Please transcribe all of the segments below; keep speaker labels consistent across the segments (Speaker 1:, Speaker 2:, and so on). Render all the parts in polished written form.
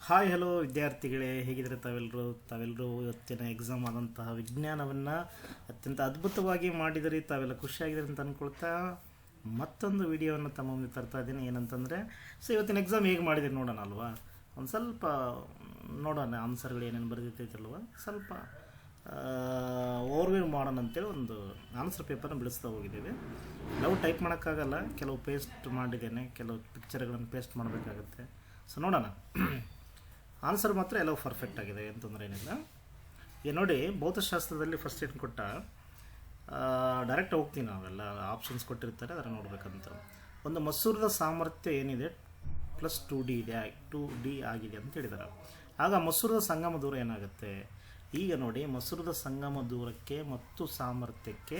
Speaker 1: Hi hello ವಿದ್ಯಾರ್ಥಿಗಳೇ, ಹೇಗಿದ್ದಾರೆ ತಾವೆಲ್ಲರೂ ಇವತ್ತಿನ ಎಕ್ಸಾಮ್ ಆದಂತಹ ವಿಜ್ಞಾನವನ್ನು ಅತ್ಯಂತ ಅದ್ಭುತವಾಗಿ ಮಾಡಿದರೆ ತಾವೆಲ್ಲ ಖುಷಿಯಾಗಿದ್ದಾರೆ ಅಂತ ಅಂದ್ಕೊಳ್ತಾ ಮತ್ತೊಂದು ವಿಡಿಯೋವನ್ನು ತಮ್ಮ ಮುಂದೆ ತರ್ತಾ ಇದ್ದೀನಿ. ಏನಂತಂದರೆ ಇವತ್ತಿನ ಎಕ್ಸಾಮ್ ಹೇಗೆ ಮಾಡಿದರೆ ನೋಡೋಣ ಅಲ್ವಾ, ಒಂದು ಸ್ವಲ್ಪ ನೋಡೋಣ ಆನ್ಸರ್ಗಳು ಏನೇನು ಬರೆದಿರ್ತೈತಲ್ವ, ಸ್ವಲ್ಪ ಓವರ್ವ್ಯೂ ಮಾಡೋಣ ಅಂತೇಳಿ ಒಂದು ಆನ್ಸರ್ ಪೇಪರ್ನ ಬಿಡಿಸ್ತಾ ಹೋಗಿದ್ದೇವೆ. ನಾವು ಟೈಪ್ ಮಾಡೋಕ್ಕಾಗಲ್ಲ, ಕೆಲವು ಪೇಸ್ಟ್ ಮಾಡಿದ್ದೇನೆ, ಕೆಲವು ಪಿಕ್ಚರ್ಗಳನ್ನು ಪೇಸ್ಟ್ ಮಾಡಬೇಕಾಗುತ್ತೆ. ಸೊ ನೋಡೋಣ. ಆನ್ಸರ್ ಮಾತ್ರ ಎಲ್ಲವೂ ಪರ್ಫೆಕ್ಟ್ ಆಗಿದೆ, ಏನು ತೊಂದರೆ ಏನಿಲ್ಲ. ಈಗ ನೋಡಿ, ಭೌತಶಾಸ್ತ್ರದಲ್ಲಿ ಫಸ್ಟ್ ಏನು ಕೊಟ್ಟ, ಡೈರೆಕ್ಟ್ ಹೋಗ್ತೀವಿ, ನಾವೆಲ್ಲ ಆಪ್ಷನ್ಸ್ ಕೊಟ್ಟಿರ್ತಾರೆ, ಅದನ್ನು ನೋಡಬೇಕಂತ. ಒಂದು ಮಸೂರದ ಸಾಮರ್ಥ್ಯ ಏನಿದೆ +2D ಇದೆ, 2D ಆಗಿದೆ ಅಂತ ಹೇಳಿದ್ದಾರೆ. ಆಗ ಮಸೂರದ ಸಂಗಮ ದೂರ ಏನಾಗುತ್ತೆ? ಈಗ ನೋಡಿ, ಮಸೂರದ ಸಂಗಮ ದೂರಕ್ಕೆ ಮತ್ತು ಸಾಮರ್ಥ್ಯಕ್ಕೆ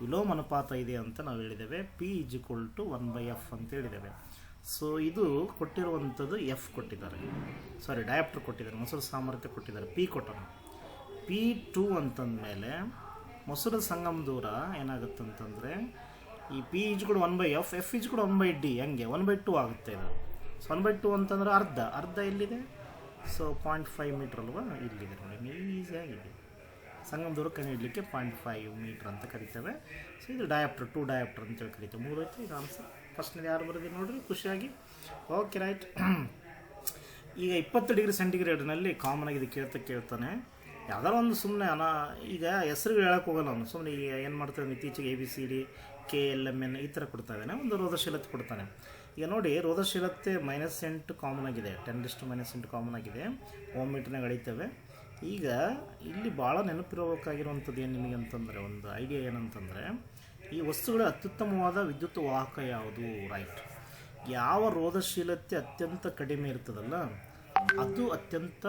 Speaker 1: ವಿಲೋಮ ಅನುಪಾತ ಇದೆ ಅಂತ ನಾವು ಹೇಳಿದ್ದೇವೆ. P = 1/f ಅಂತ ಹೇಳಿದ್ದೇವೆ. ಸೊ ಇದು ಕೊಟ್ಟಿರುವಂಥದ್ದು ಎಫ್ ಕೊಟ್ಟಿದ್ದಾರೆ, ಡಯಾಪ್ಟರ್ ಕೊಟ್ಟಿದ್ದಾರೆ, ಮಸೂರದ ಸಾಮರ್ಥ್ಯ ಕೊಟ್ಟಿದ್ದಾರೆ, P ಕೊಟ್ಟರು. P2 ಅಂತಂದಮೇಲೆ ಮಸೂರದ ಸಂಗಮ ದೂರ ಏನಾಗುತ್ತೆ ಅಂತಂದರೆ, ಈ P = 1/f, F = 1/d, ಹಂಗೆ 1/2 ಆಗುತ್ತೆ ಇದು. ಸೊ 1/2 ಅಂತಂದರೆ ಅರ್ಧ ಎಲ್ಲಿದೆ? ಸೊ 0.5 ಮೀಟ್ರ್ ಅಲ್ವಾ, ಇಲ್ಲಿದೆ ನೋಡಿ, ಈಸಿಯಾಗಿದೆ. ಸಂಗಮ ದೂರ ಕಂಡುಹಿಡಲಿಕ್ಕೆ 0.5 ಮೀಟ್ರ್ ಅಂತ ಕರಿತೇವೆ. ಸೊ ಇದು ಡಯಾಪ್ಟರ್, 2 ಡಯಾಪ್ಟರ್ ಅಂತೇಳಿ ಕರಿತೇವೆ. ಮುಗಿದೋಯ್ತು ಇದು ಆನ್ಸರ್. ಫಸ್ಟ್ನೇದು ಯಾರು ಬರೆದಿ ನೋಡ್ರಿ ಖುಷಿಯಾಗಿ. Okay, right. ಈಗ 20 ಡಿಗ್ರಿ ಸೆಂಟಿಗ್ರೇಡ್ನಲ್ಲಿ ಕಾಮನ್ ಆಗಿ ಇದು ಕೇಳ್ತಾನೆ. ಯಾವ್ದಾರು ಒಂದು ಸುಮ್ಮನೆ ಈಗ ಹೆಸರುಗಳು ಹೇಳಕ್ಕೆ ಹೋಗಲ್ಲ ಅವನು, ಸುಮ್ಮನೆ ಈಗ ಏನು ಮಾಡ್ತಾನೆ, ಇತ್ತೀಚೆಗೆ ABCD KLMN ಈ ಥರ ಕೊಡ್ತಾ ಇದ್ದಾನೆ, ಒಂದು ರೋಧಶೀಲತೆ ಕೊಡ್ತಾನೆ. ಈಗ ನೋಡಿ, ರೋಧಶೀಲತೆ -8 ಕಾಮನ್ ಆಗಿದೆ, 10⁻⁸ ಕಾಮನ್ ಆಗಿದೆ, ಓಮ್ ಮೀಟರ್ನಾಗ ಅಳಿತೇವೆ. ಈಗ ಇಲ್ಲಿ ಭಾಳ ನೆನಪಿರಬೇಕಾಗಿರುವಂಥದ್ದು ಏನು ನಿಮಗೆ ಅಂತಂದರೆ, ಒಂದು ಐಡಿಯಾ ಏನಂತಂದರೆ, ಈ ವಸ್ತುಗಳ ಅತ್ಯುತ್ತಮವಾದ ವಿದ್ಯುತ್ ವಾಹಕ ಯಾವುದು? ರೈಟ್. ಯಾವ ರೋಧಶೀಲತೆ ಅತ್ಯಂತ ಕಡಿಮೆ ಇರ್ತದಲ್ಲ, ಅದು ಅತ್ಯಂತ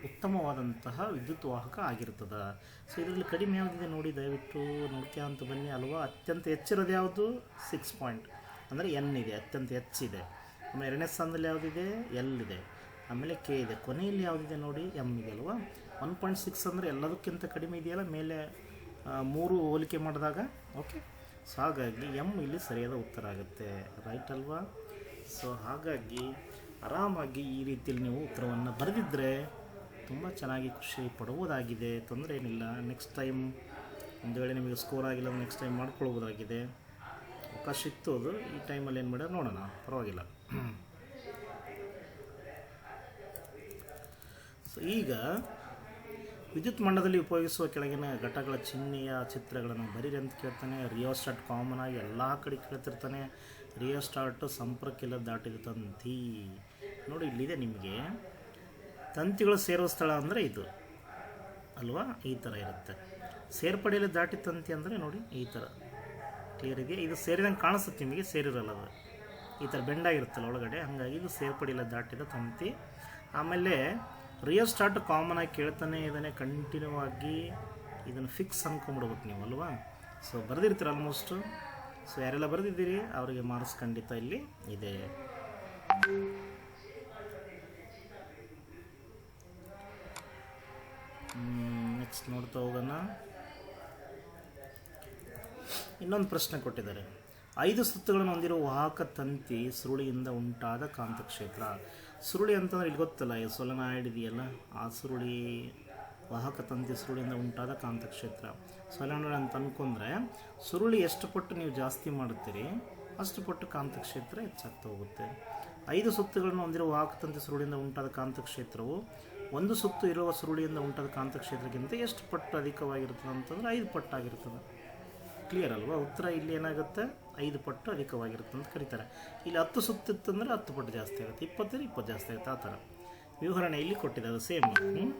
Speaker 1: ಉತ್ತಮವಾದಂತಹ ವಿದ್ಯುತ್ ವಾಹಕ ಆಗಿರ್ತದೆ. ಸೊ ಇದರಲ್ಲಿ ಕಡಿಮೆ ಯಾವುದಿದೆ ನೋಡಿ, ದಯವಿಟ್ಟು ನೋಡ್ಕೊಂತ ಬನ್ನಿ ಅಲ್ವಾ. ಅತ್ಯಂತ ಹೆಚ್ಚಿರೋದು ಯಾವುದು? 6 ಪಾಯಿಂಟ್, ಅಂದರೆ N ಇದೆ, ಅತ್ಯಂತ ಹೆಚ್ಚಿದೆ. ಆಮೇಲೆ ಎರಡನೇ ಸ್ಥಾನದಲ್ಲಿ ಯಾವುದಿದೆ? L ಇದೆ, ಆಮೇಲೆ K ಇದೆ, ಕೊನೆಯಲ್ಲಿ ಯಾವುದಿದೆ ನೋಡಿ, M ಇದೆ ಅಲ್ವಾ. 1.6 ಅಂದರೆ ಎಲ್ಲದಕ್ಕಿಂತ ಕಡಿಮೆ ಇದೆಯಲ್ಲ, ಮೇಲೆ 3 ಹೋಲಿಕೆ ಮಾಡಿದಾಗ. ಓಕೆ, ಸೊ ಹಾಗಾಗಿ M ಇಲ್ಲಿ ಸರಿಯಾದ ಉತ್ತರ ಆಗುತ್ತೆ, ರೈಟ್ ಅಲ್ವಾ. ಸೊ ಹಾಗಾಗಿ ಆರಾಮಾಗಿ ಈ ರೀತಿಯಲ್ಲಿ ನೀವು ಉತ್ತರವನ್ನು ಬರೆದಿದ್ದರೆ ತುಂಬ ಚೆನ್ನಾಗಿ ಖುಷಿ ಪಡುವುದಾಗಿದೆ, ತೊಂದರೆ ಏನಿಲ್ಲ. ನೆಕ್ಸ್ಟ್ ಟೈಮ್ ಒಂದು ವೇಳೆ ನಿಮಗೆ ಸ್ಕೋರ್ ಆಗಿಲ್ಲ, ನೆಕ್ಸ್ಟ್ ಟೈಮ್ ಮಾಡ್ಕೊಳ್ಬೋದಾಗಿದೆ. ಅವಕಾಶ ಇತ್ತು, ಅದು ಈ ಟೈಮಲ್ಲಿ ಏನು ಮಾಡೋದು ನೋಡೋಣ, ಪರವಾಗಿಲ್ಲ. ಸೊ ಈಗ ವಿದ್ಯುತ್ ಮಂಡಲದಲ್ಲಿ ಉಪಯೋಗಿಸುವ ಕೆಳಗಿನ ಘಟಕಗಳ ಚಿಹ್ನೆಯ ಚಿತ್ರಗಳನ್ನು ಬರೀರಿ ಅಂತ ಕೇಳ್ತಾನೆ. ರಿಯೋಸ್ಟಾಟ್ ಕಾಮನ್ ಆಗಿ ಎಲ್ಲ ಕಡೆ ಕೇಳ್ತಿರ್ತಾನೆ. ರಿಯೋಸ್ಟಾಟ್ ಸಂಪರ್ಕಿಲ್ಲ ದಾಟಿದ ತಂತಿ ನೋಡಿ, ಇಲ್ಲಿದೆ ನಿಮಗೆ. ತಂತಿಗಳು ಸೇರುವ ಸ್ಥಳ ಅಂದರೆ ಇದು ಅಲ್ವಾ, ಈ ಥರ ಇರುತ್ತೆ. ಸೇರ್ಪಡೆಯಲ್ಲಿ ದಾಟಿ ತಂತಿ ಅಂದರೆ ನೋಡಿ ಈ ಥರ ಕ್ಲಿಯರ್ ಇದೆಯಾ? ಇದು ಸೇರಿದಂಗೆ ಕಾಣಿಸುತ್ತೆ ನಿಮಗೆ, ಸೇರಿರಲ್ಲ ಅದು, ಈ ಥರ ಬೆಂಡಾಗಿರುತ್ತಲ್ಲ ಒಳಗಡೆ, ಹಾಗಾಗಿ ಇದು ಸೇರ್ಪಡೆಯಲ್ಲಿ ದಾಟಿದ ತಂತಿ. ಆಮೇಲೆ ರಿಯೋಸ್ಟಾಟ್ ಕಾಮನ್ ಆಗಿ ಕೇಳ್ತಾನೆ ಇದನ್ನೇ, ಕಂಟಿನ್ಯೂ ಆಗಿ ಇದನ್ನು ಫಿಕ್ಸ್ ಅಂದ್ಕೊಂಬಿಡ್ಬೇಕು ನೀವು ಅಲ್ವಾ. So ಬರೆದಿರ್ತೀರ almost. ಸೊ ಯಾರೆಲ್ಲ ಬರೆದಿದ್ದೀರಿ ಅವರಿಗೆ ಮಾರ್ಕ್ಸ್ ಖಂಡಿತ ಇಲ್ಲಿ ಇದೆ. ನೆಕ್ಸ್ಟ್ ನೋಡ್ತಾ ಹೋಗೋಣ. ಇನ್ನೊಂದು ಪ್ರಶ್ನೆ ಕೊಟ್ಟಿದ್ದಾರೆ. 5 ಸುತ್ತುಗಳನ್ನು ಹೊಂದಿರುವ ವಾಹಕ ತಂತಿ ಸುರುಳಿಯಿಂದ ಉಂಟಾದ ಕಾಂತಕ್ಷೇತ್ರ. ಸುರುಳಿ ಅಂತಂದರೆ ಇಲ್ಲಿ ಗೊತ್ತಲ್ಲ, ಈ ಸೊಲೆನಾಯ್ಡ್ ಇದೆಯಲ್ಲ, ಆ ಸುರುಳಿ ವಾಹಕ ತಂತಿ ಸುರುಳಿಯಿಂದ ಉಂಟಾದ ಕಾಂತಕ್ಷೇತ್ರ. ಸೊಲೆನಾಯ್ಡ್ ಅಂತ ಅಂದ್ಕೊಂಡ್ರೆ ಸುರುಳಿ ಎಷ್ಟು ಪಟ್ಟು ನೀವು ಜಾಸ್ತಿ ಮಾಡುತ್ತೀರಿ ಅಷ್ಟು ಪಟ್ಟು ಕಾಂತಕ್ಷೇತ್ರ ಹೆಚ್ಚಾಗ್ತಾ ಹೋಗುತ್ತೆ. 5 ಸುತ್ತುಗಳನ್ನು ಹೊಂದಿರುವ ವಾಹಕ ತಂತಿ ಸುರುಳಿಯಿಂದ ಉಂಟಾದ ಕಾಂತಕ್ಷೇತ್ರವು 1 ಸುತ್ತು ಇರುವ ಸುರುಳಿಯಿಂದ ಉಂಟಾದ ಕಾಂತಕ್ಷೇತ್ರಕ್ಕಿಂತ ಎಷ್ಟು ಪಟ್ಟು ಅಧಿಕವಾಗಿರ್ತದೆ ಅಂತಂದರೆ 5 ಪಟ್ಟು ಆಗಿರ್ತದೆ. ಕ್ಲಿಯರ್ ಅಲ್ವಾ? ಉತ್ತರ ಇಲ್ಲಿ ಏನಾಗುತ್ತೆ, 5 ಪಟ್ಟು ಅಧಿಕವಾಗಿರುತ್ತೆ ಅಂತ ಕರೀತಾರೆ. ಇಲ್ಲಿ 10 ಸುತ್ತಿತ್ತಂದರೆ 10 ಪಟ್ಟು ಜಾಸ್ತಿ ಆಗುತ್ತೆ, 20 ಜಾಸ್ತಿ ಆಗುತ್ತೆ, ಆ ಥರ ವಿವರಣೆ ಇಲ್ಲಿ ಕೊಟ್ಟಿದ್ದಾರೆ. ಸೇಮ್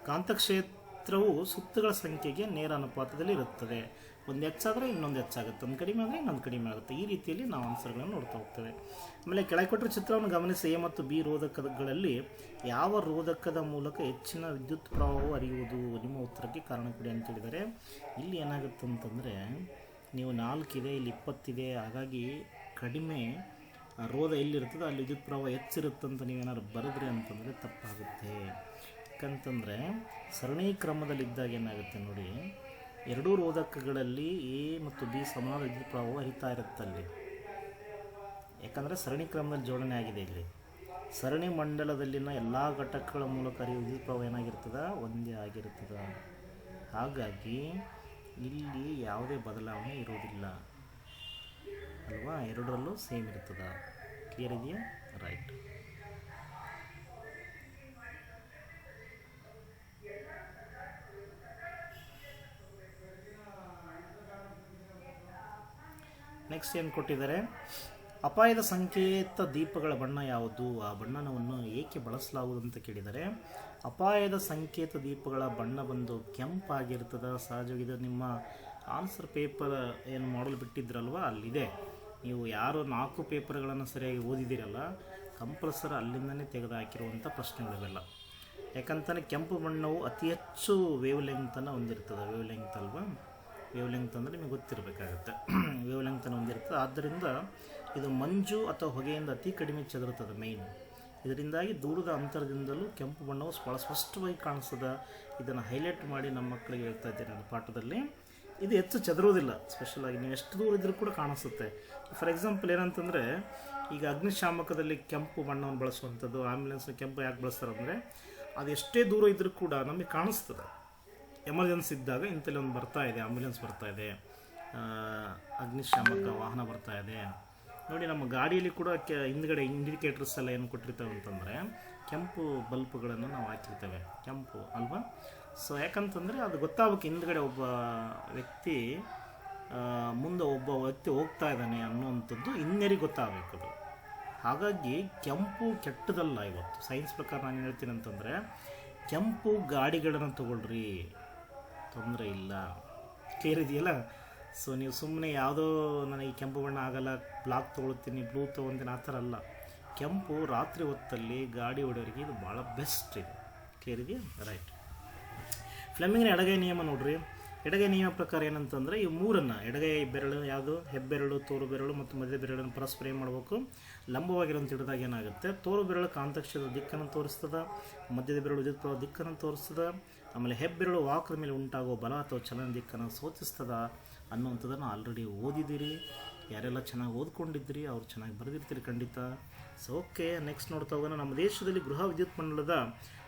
Speaker 1: ಕಾಂತಕ್ಷೇತ್ರವು ಸುತ್ತುಗಳ ಸಂಖ್ಯೆಗೆ ನೇರ ಅನುಪಾತದಲ್ಲಿ ಇರುತ್ತದೆ. ಒಂದು ಹೆಚ್ಚಾದರೆ ಇನ್ನೊಂದು ಹೆಚ್ಚಾಗುತ್ತೆ, ಒಂದು ಕಡಿಮೆ ಆದರೆ ಇನ್ನೊಂದು ಕಡಿಮೆ ಆಗುತ್ತೆ. ಈ ರೀತಿಯಲ್ಲಿ ನಾವು ಆನ್ಸರ್ಗಳನ್ನು ನೋಡ್ತಾ ಹೋಗ್ತೇವೆ. ಆಮೇಲೆ ಕೆಳಗೆ ಕೊಟ್ಟರೆ ಚಿತ್ರವನ್ನು ಗಮನಿಸಿ. A ಮತ್ತು B ರೋಧಕಗಳಲ್ಲಿ ಯಾವ ರೋಧಕದ ಮೂಲಕ ಹೆಚ್ಚಿನ ವಿದ್ಯುತ್ ಪ್ರವಾಹವು ಹರಿಯುವುದು? ನಿಮ್ಮ ಉತ್ತರಕ್ಕೆ ಕಾರಣ ಕೊಡಿ ಅಂತ ಹೇಳಿದರೆ, ಇಲ್ಲಿ ಏನಾಗುತ್ತೆ ಅಂತಂದರೆ, ನೀವು 4 ಇದೆ, ಇಲ್ಲಿ 20 ಇದೆ, ಹಾಗಾಗಿ ಕಡಿಮೆ ರೋಧ ಎಲ್ಲಿರ್ತದೆ ಅಲ್ಲಿ ವಿದ್ಯುತ್ ಪ್ರವಾಹ ಹೆಚ್ಚಿರುತ್ತಂತ ನೀವೇನಾದ್ರು ಬರೆದ್ರಿ ಅಂತಂದರೆ ತಪ್ಪಾಗುತ್ತೆ. ಯಾಕಂತಂದರೆ ಸರಣಿ ಕ್ರಮದಲ್ಲಿದ್ದಾಗ ಏನಾಗುತ್ತೆ ನೋಡಿ, ಎರಡೂ ರೋಧಕಗಳಲ್ಲಿ A ಮತ್ತು B ಸಮಾನ ವಿದ್ಯುತ್ ಪ್ರವಾಹ ಹರಿತಾ ಇರುತ್ತೆ ಅಲ್ಲಿ, ಯಾಕಂದರೆ ಸರಣಿ ಕ್ರಮದಲ್ಲಿ ಜೋಡಣೆ ಆಗಿದೆ ಇಲ್ಲಿ. ಸರಣಿ ಮಂಡಲದಲ್ಲಿನ ಎಲ್ಲ ಘಟಕಗಳ ಮೂಲಕ ಹರಿಯುವ ವಿದ್ಯುತ್ ಪ್ರವಾಹ ಏನಾಗಿರ್ತದೆ, ಒಂದೇ ಆಗಿರ್ತದೆ. ಹಾಗಾಗಿ ಇಲ್ಲಿ ಯಾವುದೇ ಬದಲಾವಣೆ ಇರೋದಿಲ್ಲ ಅಲ್ವಾ, ಎರಡರಲ್ಲೂ ಸೇಮ್ ಇರ್ತದೆ. ಕ್ಲಿಯರ್ ಇದೆಯಾ? ರೈಟ್. ನೆಕ್ಸ್ಟ್ ಏನು ಕೊಟ್ಟಿದ್ದಾರೆ, ಅಪಾಯದ ಸಂಕೇತ ದೀಪಗಳ ಬಣ್ಣ ಯಾವುದು, ಆ ಬಣ್ಣವನ್ನು ಏಕೆ ಬಳಸಲಾಗುವುದು ಅಂತ ಕೇಳಿದರೆ, ಅಪಾಯದ ಸಂಕೇತ ದೀಪಗಳ ಬಣ್ಣ ಬಂದು ಕೆಂಪಾಗಿರ್ತದೆ. ಸಹಜವಾಗಿ ಇದು ನಿಮ್ಮ ಆನ್ಸರ್ ಪೇಪರ್ ಏನು ಮಾಡಲ್ ಬಿಟ್ಟಿದ್ರಲ್ವ ಅಲ್ಲಿದೆ. ನೀವು ಯಾರು 4 ಪೇಪರ್ಗಳನ್ನು ಸರಿಯಾಗಿ ಓದಿದ್ದೀರಲ್ಲ, ಕಂಪಲ್ಸರಿ ಅಲ್ಲಿಂದನೇ ತೆಗೆದು ಹಾಕಿರುವಂಥ ಪ್ರಶ್ನೆಗಳಿವೆಲ್ಲ. ಯಾಕಂತಲೇ ಕೆಂಪು ಬಣ್ಣವು ಅತಿ ಹೆಚ್ಚು ವೇವ್ ಲೆಂಗ್ತನ್ನು ಹೊಂದಿರ್ತದೆ. ವೇವ್ ಲೆಂಗ್ತ್ ಅಲ್ವಾ, ವೇವ್ ಲೆಂಗ್ತ್ ಅಂದರೆ ನಿಮಗೆ ಗೊತ್ತಿರಬೇಕಾಗತ್ತೆ. ವೇವ್ ಲೆಂಗ್ತನ್ನು ಹೊಂದಿರ್ತದೆ. ಆದ್ದರಿಂದ ಇದು ಮಂಜು ಅಥವಾ ಹೊಗೆಯಿಂದ ಅತಿ ಕಡಿಮೆ ಚದುರುತ್ತದೆ ಮೇಯ್ನ್. ಇದರಿಂದಾಗಿ ದೂರದ ಅಂತರದಿಂದಲೂ ಕೆಂಪು ಬಣ್ಣವು ಭಾಳ ಸ್ಪಷ್ಟವಾಗಿ ಕಾಣಿಸ್ತದೆ. ಇದನ್ನು ಹೈಲೈಟ್ ಮಾಡಿ ನಮ್ಮ ಮಕ್ಕಳಿಗೆ ಹೇಳ್ತಾ ಇದ್ದೇನೆ ನನ್ನ ಪಾಠದಲ್ಲಿ. ಇದು ಹೆಚ್ಚು ಚದುರೋದಿಲ್ಲ. ಸ್ಪೆಷಲಾಗಿ ನೀವು ಎಷ್ಟು ದೂರ ಇದ್ದರೂ ಕೂಡ ಕಾಣಿಸುತ್ತೆ. ಫಾರ್ ಎಕ್ಸಾಂಪಲ್ ಏನಂತಂದರೆ, ಈಗ ಅಗ್ನಿಶಾಮಕದಲ್ಲಿ ಕೆಂಪು ಬಣ್ಣವನ್ನು ಬಳಸುವಂಥದ್ದು, ಆ್ಯಂಬುಲೆನ್ಸ್ ಕೆಂಪು ಯಾಕೆ ಬಳಸ್ತಾರೆ ಅಂದರೆ, ಅದು ಎಷ್ಟೇ ದೂರ ಇದ್ದರೂ ಕೂಡ ನಮಗೆ ಕಾಣಿಸ್ತದೆ. ಎಮರ್ಜೆನ್ಸಿ ಇದ್ದಾಗ ಇಂಥಲ್ಲಿ ಒಂದು ಬರ್ತಾ ಇದೆ, ಆ್ಯಂಬುಲೆನ್ಸ್ ಬರ್ತಾ ಇದೆ, ಅಗ್ನಿಶಾಮಕ ವಾಹನ ಬರ್ತಾ ಇದೆ ನೋಡಿ. ನಮ್ಮ ಗಾಡಿಯಲ್ಲಿ ಕೂಡ ಹಿಂದ್ಗಡೆ ಇಂಡಿಕೇಟರ್ಸ್ ಎಲ್ಲ ಏನು ಕೊಟ್ಟಿರ್ತವೆ ಅಂತಂದರೆ, ಕೆಂಪು ಬಲ್ಪ್ಗಳನ್ನು ನಾವು ಹಾಕಿರ್ತೇವೆ, ಕೆಂಪು ಅಲ್ವಾ. ಸೊ ಯಾಕಂತಂದರೆ ಅದು ಗೊತ್ತಾಗಬೇಕು, ಹಿಂದ್ಗಡೆ ಒಬ್ಬ ವ್ಯಕ್ತಿ ಮುಂದೆ ಒಬ್ಬ ವ್ಯಕ್ತಿ ಹೋಗ್ತಾ ಇದ್ದಾನೆ ಅನ್ನುವಂಥದ್ದು ಇನ್ನೇರಿಗೆ ಗೊತ್ತಾಗಬೇಕದು. ಹಾಗಾಗಿ ಕೆಂಪು ಕೆಟ್ಟದಲ್ಲ. ಇವತ್ತು ಸೈನ್ಸ್ ಪ್ರಕಾರ ನಾನು ಹೇಳ್ತೀನಿ ಅಂತಂದರೆ, ಕೆಂಪು ಗಾಡಿಗಳನ್ನು ತೊಗೊಳ್ರಿ, ತೊಂದರೆ ಇಲ್ಲ. ಕ್ಲಿಯರ್ ಇದೆಯಲ್ಲ. ಸೊ ನೀವು ಸುಮ್ಮನೆ ಯಾವುದೋ ನನಗೆ ಕೆಂಪು ಬಣ್ಣ ಆಗಲ್ಲ, ಬ್ಲಾಕ್ ತೊಗೊಳ್ತೀನಿ, ಬ್ಲೂ ತೊಗೊತೀನಿ ಆ ಥರ ಅಲ್ಲ. ಕೆಂಪು ರಾತ್ರಿ ಹೊತ್ತಲ್ಲಿ ಗಾಡಿ ಹೊಡೆಯೋರಿಗೆ ಇದು ಭಾಳ ಬೆಸ್ಟ್ ಇದು. ಕ್ಲಿಯರ್ ಇದೆಯಾ? ರೈಟ್. ಫ್ಲೆಮಿಂಗ್ನ ಎಡಗೈ ನಿಯಮ ನೋಡ್ರಿ. ಎಡಗೈ ನಿಯಮ ಪ್ರಕಾರ ಏನಂತಂದರೆ, ಈ ಮೂರನ್ನು ಎಡಗೈ ಬೆರಳು ಯಾವುದು, ಹೆಬ್ಬೆರಳು, ತೋರು ಬೆರಳು ಮತ್ತು ಮಧ್ಯ ಬೆರಳನ್ನು ಪರಸ್ಪರ ಏನು ಮಾಡಬೇಕು, ಲಂಬವಾಗಿರೋಂಥ ಹಿಡಿದಾಗ ಏನಾಗುತ್ತೆ, ತೋರು ಬೆರಳು ಕಾಂತಕ್ಷೇತ್ರದ ದಿಕ್ಕನ್ನು ತೋರಿಸ್ತದೆ, ಮಧ್ಯದ ಬೆರಳು ವಿದ್ಯುತ್ ಪ್ರವಾಹ ದಿಕ್ಕನ್ನು ತೋರಿಸ್ತದೆ, ಆಮೇಲೆ ಹೆಬ್ಬೆರಳು ವಾಹಕದ ಮೇಲೆ ಉಂಟಾಗುವ ಬಲ ಅಥವಾ ಚಲನ ದಿಕ್ಕನ್ನು ಸೂಚಿಸ್ತದೆ ಅನ್ನುವಂಥದ್ದನ್ನು ಆಲ್ರೆಡಿ ಓದಿದ್ದೀರಿ. ಯಾರೆಲ್ಲ ಚೆನ್ನಾಗಿ ಓದ್ಕೊಂಡಿದ್ದೀರಿ ಅವ್ರು ಚೆನ್ನಾಗಿ ಬರೆದಿರ್ತೀರಿ ಖಂಡಿತ. ಸೊ ಓಕೆ, ನೆಕ್ಸ್ಟ್ ನೋಡ್ತಾ ಹೋಗೋಣ. ನಮ್ಮ ದೇಶದಲ್ಲಿ ಗೃಹ ವಿದ್ಯುತ್ ಮಂಡಲದ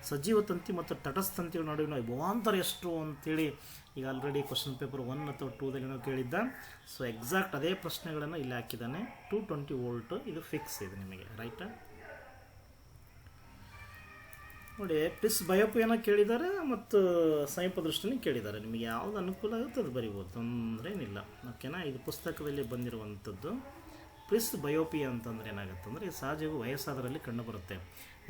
Speaker 1: ಸಜೀವ ತಂತಿ ಮತ್ತು ತಟಸ್ಥ ತಂತಿಗಳ ನಡುವಿನ ವಿಭವಾಂತರ ಎಷ್ಟು ಅಂತೇಳಿ ಈಗ ಆಲ್ರೆಡಿ ಕ್ವಶನ್ ಪೇಪರ್ 1 ಅಥವಾ 2ದಲ್ಲಿ ನಾವು ಕೇಳಿದ್ದ. ಸೊ ಎಕ್ಸಾಕ್ಟ್ ಅದೇ ಪ್ರಶ್ನೆಗಳನ್ನು ಇಲ್ಲಿ ಹಾಕಿದ್ದಾನೆ. 220 ವೋಲ್ಟ್ ಇದು ಫಿಕ್ಸ್ ಇದೆ ನಿಮಗೆ. ರೈಟಾ? ನೋಡಿ, ಪ್ರಿಸ್ ಬಯೋಪಿಯನ್ನು ಕೇಳಿದ್ದಾರೆ ಮತ್ತು ಸಮೀಪ ದೃಷ್ಟಿಯನ್ನು ಕೇಳಿದ್ದಾರೆ. ನಿಮಗೆ ಯಾವುದು ಅನುಕೂಲ ಆಗುತ್ತೆ ಅದು ಬರಿಬೋದು, ತೊಂದರೆ ಏನಿಲ್ಲ. ಓಕೆನಾ? ಇದು ಪುಸ್ತಕದಲ್ಲಿ ಬಂದಿರುವಂಥದ್ದು. ಪ್ರಿಸ್ ಬಯೋಪಿ ಅಂತಂದರೆ ಏನಾಗುತ್ತೆ ಅಂದರೆ, ಸಹಜವಾಗಿ ವಯಸ್ಸಾದರಲ್ಲಿ ಕಂಡುಬರುತ್ತೆ.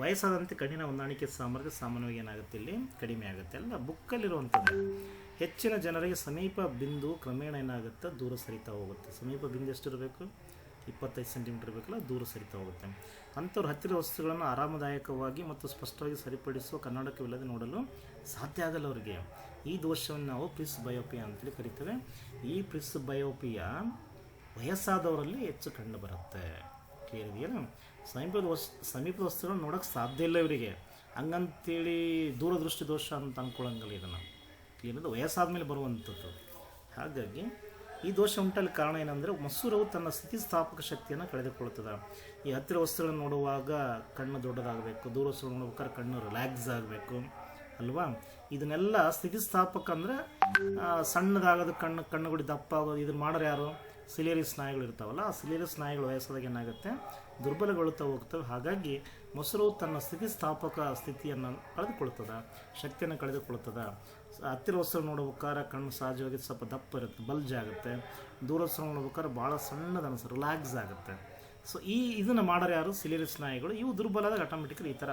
Speaker 1: ವಯಸ್ಸಾದಂತೆ ಕಣ್ಣಿನ ಹೊಂದಾಣಿಕೆ ಸಾಮರ್ಥ್ಯ ಸಾಮಾನ್ಯವಾಗಿ ಏನಾಗುತ್ತೆ, ಇಲ್ಲಿ ಕಡಿಮೆ ಆಗುತ್ತೆ. ಎಲ್ಲ ಬುಕ್ಕಲ್ಲಿರುವಂಥದ್ದು. ಹೆಚ್ಚಿನ ಜನರಿಗೆ ಸಮೀಪ ಬಿಂದು ಕ್ರಮೇಣ ಏನಾಗುತ್ತೆ, ದೂರ ಸರಿತಾ ಹೋಗುತ್ತೆ. ಸಮೀಪ ಬಿಂದು ಎಷ್ಟಿರಬೇಕು, 25 ಸೆಂಟಿಮೀಟರ್ ಇರಬೇಕಲ್ಲ, ದೂರ ಸರಿತಾ ಹೋಗುತ್ತೆ. ಅಂಥವ್ರು ಹತ್ತಿರ ವಸ್ತುಗಳನ್ನು ಆರಾಮದಾಯಕವಾಗಿ ಮತ್ತು ಸ್ಪಷ್ಟವಾಗಿ ಸರಿಪಡಿಸುವ ಕನ್ನಡಕವಿಲ್ಲದೆ ನೋಡಲು ಸಾಧ್ಯ ಆಗಲ್ಲ ಅವರಿಗೆ. ಈ ದೋಷವನ್ನು ನಾವು ಪ್ರಿಸ್ ಬಯೋಪಿಯಾ ಅಂತೇಳಿ ಕರಿತೇವೆ. ಈ ಪ್ರಿಸ್ ಬಯೋಪಿಯಾ ವಯಸ್ಸಾದವರಲ್ಲಿ ಹೆಚ್ಚು ಕಂಡು ಬರುತ್ತೆ. ಕ್ಲಿಯರ್ ಇದೆಯಲ್ಲ? ಸಮೀಪದ ವಸ್ತುಗಳನ್ನು ನೋಡೋಕ್ಕೆ ಸಾಧ್ಯ ಇಲ್ಲ ಇವರಿಗೆ, ಹಂಗಂತೇಳಿ ದೂರದೃಷ್ಟಿ ದೋಷ ಅಂತ ಅಂದ್ಕೊಳ್ಳಂಗಿಲ್ಲ ಇದನ್ನು. ಕ್ಲಿಯರ್ ಇದು ವಯಸ್ಸಾದ ಮೇಲೆ ಬರುವಂಥದ್ದು. ಹಾಗಾಗಿ ಈ ದೋಷ ಉಂಟಲ್ಲಿ ಕಾರಣ ಏನಂದರೆ, ಮಸೂರವು ತನ್ನ ಸ್ಥಿತಿಸ್ಥಾಪಕ ಶಕ್ತಿಯನ್ನು ಕಳೆದುಕೊಳ್ಳುತ್ತದೆ. ಈ ಹತ್ತಿರ ವಸ್ತುಗಳನ್ನು ನೋಡುವಾಗ ಕಣ್ಣು ದೊಡ್ಡದಾಗಬೇಕು, ದೂರ ವಸ್ತುಗಳನ್ನು ನೋಡ್ಬೇಕಾದ್ರೆ ಕಣ್ಣು ರಿಲ್ಯಾಕ್ಸ್ ಆಗಬೇಕು ಅಲ್ವಾ. ಇದನ್ನೆಲ್ಲ ಸ್ಥಿತಿಸ್ಥಾಪಕ ಅಂದರೆ ಸಣ್ಣದಾಗೋದು, ಕಣ್ಣುಗಳು ದಪ್ಪ ಆಗೋದು, ಇದನ್ನು ಮಾಡೋರು ಯಾರು, ಸಿಲಿಯರಿ ಸ್ನಾಯುಗಳು ಇರ್ತಾವಲ್ಲ, ಆ ಸಿಲಿಯರಿ ಸ್ನಾಯುಗಳು ವಯಸ್ಸಾದಾಗ ಏನಾಗುತ್ತೆ, ದುರ್ಬಲಗೊಳ್ತಾ ಹೋಗ್ತವೆ. ಹಾಗಾಗಿ ಮೊಸರು ತನ್ನ ಸ್ಥಿತಿಸ್ಥಾಪಕ ಸ್ಥಿತಿಯನ್ನು ಕಳೆದುಕೊಳ್ತದೆ, ಶಕ್ತಿಯನ್ನು ಕಳೆದುಕೊಳ್ತದೆ. ಹತ್ತಿರ ವಸ್ತು ನೋಡ್ಬೇಕಾದ್ರೆ ಕಣ್ಣು ಸಹಜವಾಗಿ ಸ್ವಲ್ಪ ದಪ್ಪ ಇರುತ್ತೆ, ಬಲ್ಜ್ ಆಗುತ್ತೆ. ದೂರ ವಸ್ತು ನೋಡ್ಬೇಕಾದ್ರೆ ಭಾಳ ಸಣ್ಣದು ಅನಿಸುತ್ತೆ, ರಿಲ್ಯಾಕ್ಸ್ ಆಗುತ್ತೆ. ಸೊ ಇದನ್ನು ಮಾಡೋರು ಯಾರು, ಸಿಲಿಯರಿ ಸ್ನಾಯುಗಳು. ಇವು ದುರ್ಬಲದಾಗ ಆಟೋಮೆಟಿಕಲಿ ಈ ಥರ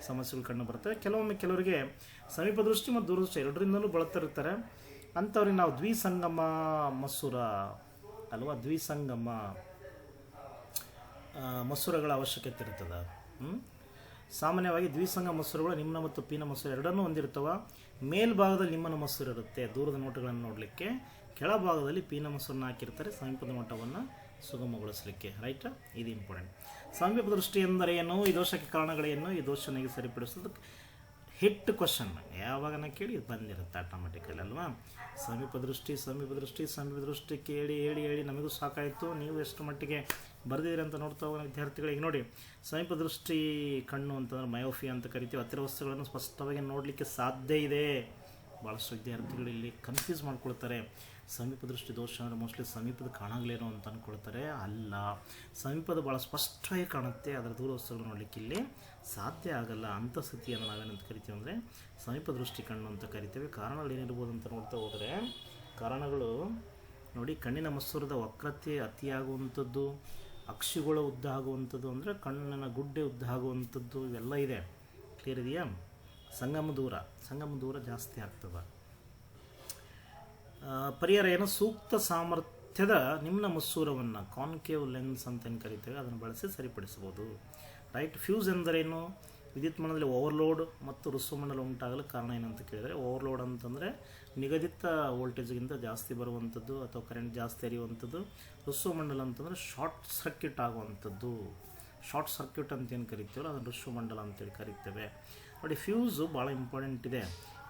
Speaker 1: ಸಮಸ್ಯೆಗಳು ಕಂಡು ಬರ್ತವೆ. ಕೆಲವರಿಗೆ ಸಮೀಪ ದೃಷ್ಟಿ ಮತ್ತು ದೂರದೃಷ್ಟಿ ಎರಡರಿಂದಲೂ ಬಳತಿರ್ತಾರೆ. ಅಂಥವ್ರಿಗೆ ನಾವು ದ್ವಿಸಂಗಮ ಮಸೂರ ಅಲ್ವಾ, ದ್ವಿಸಂಗಮ ಮಸೂರಗಳ ಅವಶ್ಯಕತೆ ಇರ್ತದೆ. ಸಾಮಾನ್ಯವಾಗಿ ದ್ವಿಸಂಗ ಮಸೂರಗಳು ನಿಮ್ನ ಮತ್ತು ಪೀನ ಮಸೂರ ಎರಡನ್ನೂ ಹೊಂದಿರ್ತವೆ. ಮೇಲ್ಭಾಗದಲ್ಲಿ ನಿಮ್ಮನ ಮಸೂರು ಇರುತ್ತೆ ದೂರದ ನೋಟಗಳನ್ನು ನೋಡಲಿಕ್ಕೆ, ಕೆಳಭಾಗದಲ್ಲಿ ಪೀನ ಮಸೂರನ್ನ ಹಾಕಿರ್ತಾರೆ ಸಮೀಪದ ನೋಟವನ್ನು ಸುಗಮಗೊಳಿಸಲಿಕ್ಕೆ. ರೈಟಾ? ಇದು ಇಂಪಾರ್ಟೆಂಟ್. ಸಮೀಪ ದೃಷ್ಟಿ ಎಂದರೆ ಏನು, ಈ ದೋಷಕ್ಕೆ ಕಾರಣಗಳೇನು, ಈ ದೋಷನಿಗೆ ಸರಿಪಡಿಸೋದು ಹಿಟ್ ಕ್ವಶನ್ ಯಾವಾಗನ ಕೇಳಿ ಇದು ಬಂದಿರುತ್ತೆ ಆಟೋಮೆಟಿಕಲಿ ಅಲ್ವಾ. ಸಮೀಪ ದೃಷ್ಟಿ ಸಮೀಪ ದೃಷ್ಟಿ ಸಮೀಪ ದೃಷ್ಟಿ ಕೇಳಿ ಹೇಳಿ ಹೇಳಿ ನಮಗೂ ಸಾಕಾಯಿತು. ನೀವು ಎಷ್ಟು ಮಟ್ಟಿಗೆ ಬರೆದಿದ್ದೀರಿ ಅಂತ ನೋಡ್ತಾ ಹೋಗೋ ವಿದ್ಯಾರ್ಥಿಗಳಿಗೆ ನೋಡಿ. ಸಮೀಪ ದೃಷ್ಟಿ ಕಣ್ಣು ಅಂತಂದ್ರೆ ಮಯೋಫಿಯಾ ಅಂತ ಕರಿತೀವಿ. ಹತ್ತಿರ ವಸ್ತುಗಳನ್ನು ಸ್ಪಷ್ಟವಾಗಿ ನೋಡಲಿಕ್ಕೆ ಸಾಧ್ಯ ಇದೆ. ಭಾಳಷ್ಟು ವಿದ್ಯಾರ್ಥಿಗಳು ಇಲ್ಲಿ ಕನ್ಫ್ಯೂಸ್ ಮಾಡ್ಕೊಳ್ತಾರೆ. ಸಮೀಪ ದೃಷ್ಟಿ ದೋಷ ಅಂದರೆ ಮೋಸ್ಟ್ಲಿ ಸಮೀಪದ ಕಾಣಾಗಲೇನೋ ಅಂತ ಅಂದ್ಕೊಳ್ತಾರೆ. ಅಲ್ಲ, ಸಮೀಪದ ಭಾಳ ಸ್ಪಷ್ಟವಾಗಿ ಕಾಣುತ್ತೆ, ಅದರ ದೂರ ವಸ್ತುಗಳು ನೋಡಲಿಕ್ಕೆ ಇಲ್ಲಿ ಸಾಧ್ಯ ಆಗಲ್ಲ. ಅಂಥ ಸ್ಥಿತಿಯನ್ನು ನಾವೇನಂತ ಕರಿತೀವಿ ಅಂದರೆ ಸಮೀಪ ದೃಷ್ಟಿ ಕಣ್ಣು ಅಂತ ಕರಿತೇವೆ. ಕಾರಣಗಳು ಏನಿರ್ಬೋದು ಅಂತ ನೋಡ್ತಾ ಹೋದರೆ ಕಾರಣಗಳು ನೋಡಿ, ಕಣ್ಣಿನ ಮಸೂರದ ವಕ್ರತೆ ಅತಿಯಾಗುವಂಥದ್ದು, ಅಕ್ಷಿಗಳ ಉದ್ದ ಆಗುವಂಥದ್ದು ಅಂದರೆ ಕಣ್ಣಿನ ಗುಡ್ಡೆ ಉದ್ದ ಆಗುವಂಥದ್ದು, ಇವೆಲ್ಲ ಇದೆ. ಕ್ಲಿಯರ್ ಇದೆಯಾ? ಸಂಗಮ ದೂರ ಜಾಸ್ತಿ ಆಗ್ತದೆ. ಪರಿಹಾರ ಏನು? ಸೂಕ್ತ ಸಾಮರ್ಥ್ಯದ ನಿಮ್ನ ಮಸೂರವನ್ನು ಕಾನ್ಕೇವ್ ಲೆನ್ಸ್ ಅಂತ ಏನು ಕರಿತೇವೆ ಅದನ್ನು ಬಳಸಿ ಸರಿಪಡಿಸ್ಬೋದು. ರೈಟ್. ಫ್ಯೂಸ್ ಎಂದರೇನು? ವಿದ್ಯುತ್ ಮಂಡಲದಲ್ಲಿ ಓವರ್ಲೋಡ್ ಮತ್ತು ಋಸುಮಂಡಲ ಉಂಟಾಗಲು ಕಾರಣ ಏನಂತ ಕೇಳಿದರೆ, ಓವರ್ಲೋಡ್ ಅಂತಂದರೆ ನಿಗದಿತ ವೋಲ್ಟೇಜ್ಗಿಂತ ಜಾಸ್ತಿ ಬರುವಂಥದ್ದು ಅಥವಾ ಕರೆಂಟ್ ಜಾಸ್ತಿ ಹರಿಯುವಂಥದ್ದು. ಋಸುಮಂಡಲ ಅಂತಂದರೆ ಶಾರ್ಟ್ ಸರ್ಕ್ಯೂಟ್ ಆಗುವಂಥದ್ದು. ಶಾರ್ಟ್ ಸರ್ಕ್ಯೂಟ್ ಅಂತ ಏನು ಕರಿತೀವಲ್ಲ ಅದನ್ನು ಋಸುಮಂಡಲ ಅಂತೇಳಿ ಕರಿತೇವೆ. ನೋಡಿ, ಫ್ಯೂಸು ಭಾಳ ಇಂಪಾರ್ಟೆಂಟ್ ಇದೆ.